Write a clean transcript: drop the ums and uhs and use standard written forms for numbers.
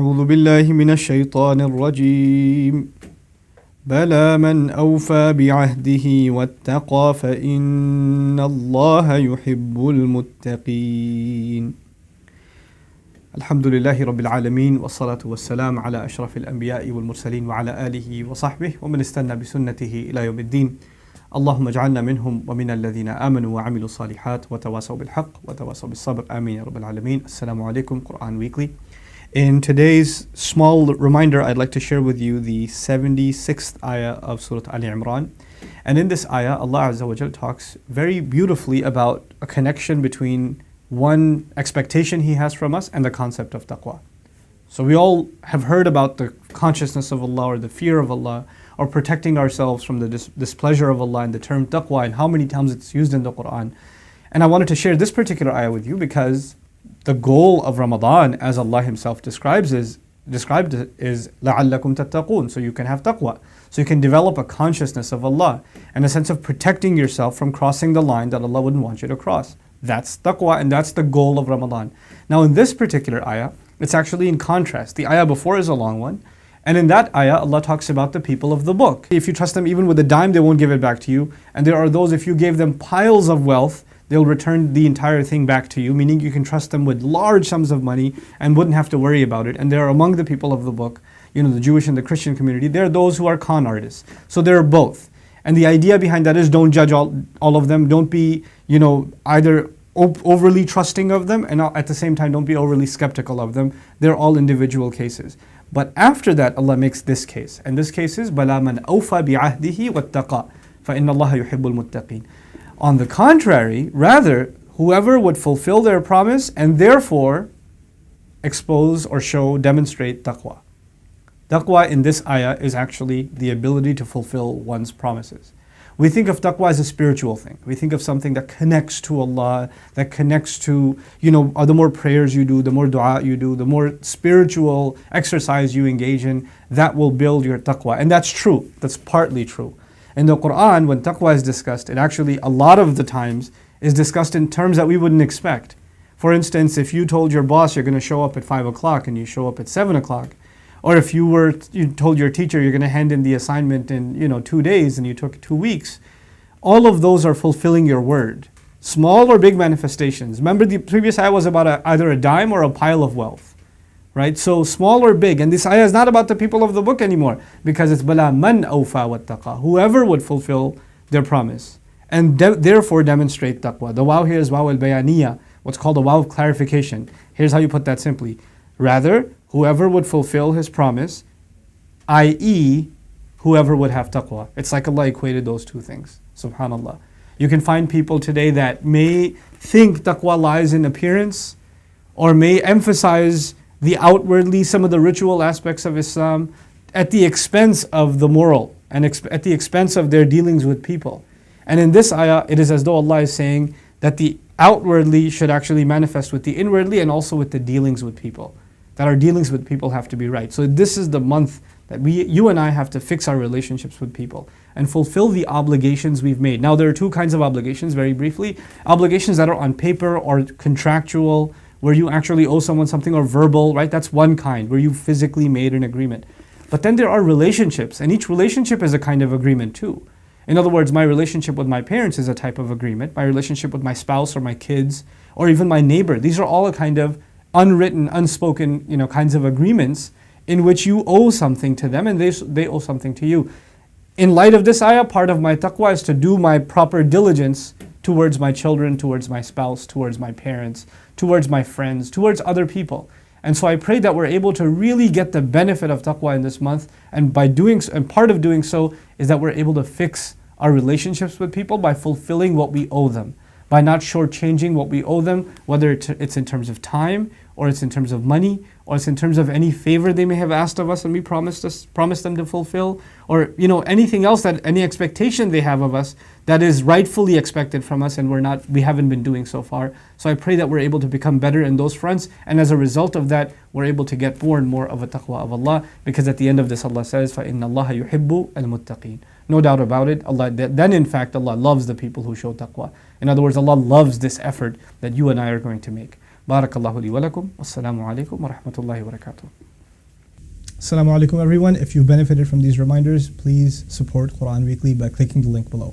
أعوذ بالله من الشيطان الرجيم بلى من أوفى بعهده واتقى فإن الله يحب المتقين. الحمد لله رب العالمين والصلاة والسلام على أشرف الأنبياء والمرسلين وعلى آله وصحبه ومن استنى بسنته إلى يوم الدين. اللهم اجعلنا منهم ومن الذين آمنوا وعملوا الصالحات وتواصوا بالحق وتواصوا بالصبر. آمين يا رب العالمين. Assalamu alaikum, Quran Weekly. In today's small reminder, I'd like to share with you the 76th ayah of Surah Ali Imran. And in this ayah, Allah Azza wa Jal talks very beautifully about a connection between one expectation He has from us and the concept of taqwa. So we all have heard about the consciousness of Allah or the fear of Allah or protecting ourselves from the displeasure of Allah and the term taqwa and how many times it's used in the Quran. And I wanted to share this particular ayah with you because the goal of Ramadan, as Allah Himself described it, is لَعَلَّكُمْ تَتَّقُونَ. So you can have taqwa. So you can develop a consciousness of Allah and a sense of protecting yourself from crossing the line that Allah wouldn't want you to cross. That's taqwa, and that's the goal of Ramadan. Now in this particular ayah, it's actually in contrast. The ayah before is a long one. And in that ayah, Allah talks about the people of the book. If you trust them even with a dime, they won't give it back to you. And there are those, if you gave them piles of wealth, they'll return the entire thing back to you, meaning you can trust them with large sums of money and wouldn't have to worry about it. And they are among the people of the book, the Jewish and the Christian community. They're those who are con artists. So they're both. And the idea behind that is don't judge all of them. Don't be, either overly trusting of them and at the same time don't be overly skeptical of them. They're all individual cases. But after that, Allah makes this case. And this case is بَلَا مَنْ أَوْفَى بِعَهْدِهِ وَاتَّقَى فَإِنَّ اللَّهَ يُحِبُّ الْمُتَّقِينَ. On the contrary, rather, whoever would fulfill their promise and therefore expose or demonstrate taqwa. Taqwa in this ayah is actually the ability to fulfill one's promises. We think of taqwa as a spiritual thing. We think of something that connects to Allah, that connects to, the more prayers you do, the more dua you do, the more spiritual exercise you engage in, that will build your taqwa. And that's true. That's partly true. In the Quran, when taqwa is discussed, it actually, a lot of the times, is discussed in terms that we wouldn't expect. For instance, if you told your boss you're going to show up at 5 o'clock and you show up at 7 o'clock, or if you told your teacher you're going to hand in the assignment in 2 days and you took 2 weeks, all of those are fulfilling your word. Small or big manifestations. Remember the previous ayah was about either a dime or a pile of wealth. Right? So small or big. And this ayah is not about the people of the book anymore because it's بَلَا مَنْ أَوْفَى وَاتَّقَى. Whoever would fulfill their promise and therefore demonstrate taqwa. The waw here is waw al-bayaniyah, what's called a waw of clarification. Here's how you put that simply. Rather, whoever would fulfill his promise, i.e., whoever would have taqwa. It's like Allah equated those two things. Subhanallah. You can find people today that may think taqwa lies in appearance or may emphasize the outwardly, some of the ritual aspects of Islam at the expense of the moral and at the expense of their dealings with people. And in this ayah, it is as though Allah is saying that the outwardly should actually manifest with the inwardly and also with the dealings with people. That our dealings with people have to be right. So this is the month that you and I have to fix our relationships with people and fulfill the obligations we've made. Now there are two kinds of obligations, very briefly. Obligations that are on paper or contractual, where you actually owe someone something, or verbal, right? That's one kind, where you physically made an agreement. But then there are relationships, and each relationship is a kind of agreement too. In other words, my relationship with my parents is a type of agreement. My relationship with my spouse or my kids, or even my neighbor, these are all a kind of unwritten, unspoken, kinds of agreements in which you owe something to them and they owe something to you. In light of this ayah, part of my taqwa is to do my proper diligence towards my children, towards my spouse, towards my parents, towards my friends, towards other people. And so I pray that we're able to really get the benefit of taqwa in this month, and by doing so, and part of doing so is that we're able to fix our relationships with people by fulfilling what we owe them, by not shortchanging what we owe them, whether it's in terms of time, or it's in terms of money, or it's in terms of any favor they may have asked of us and we promised them to fulfill, or anything else, that any expectation they have of us that is rightfully expected from us and we haven't been doing so far. So I pray that we're able to become better in those fronts, and as a result of that, we're able to get more and more of a taqwa of Allah, because at the end of this Allah says, فَإِنَّ اللَّهَ يُحِبُّ الْمُتَّقِينَ. No doubt about it, then in fact Allah loves the people who show taqwa. In other words, Allah loves this effort that you and I are going to make. Barakallahu li wa lakum. Wassalamu alaikum wa rahmatullahi wa barakatuh. Assalamu alaikum everyone. If you benefited from these reminders, please support Quran Weekly by clicking the link below.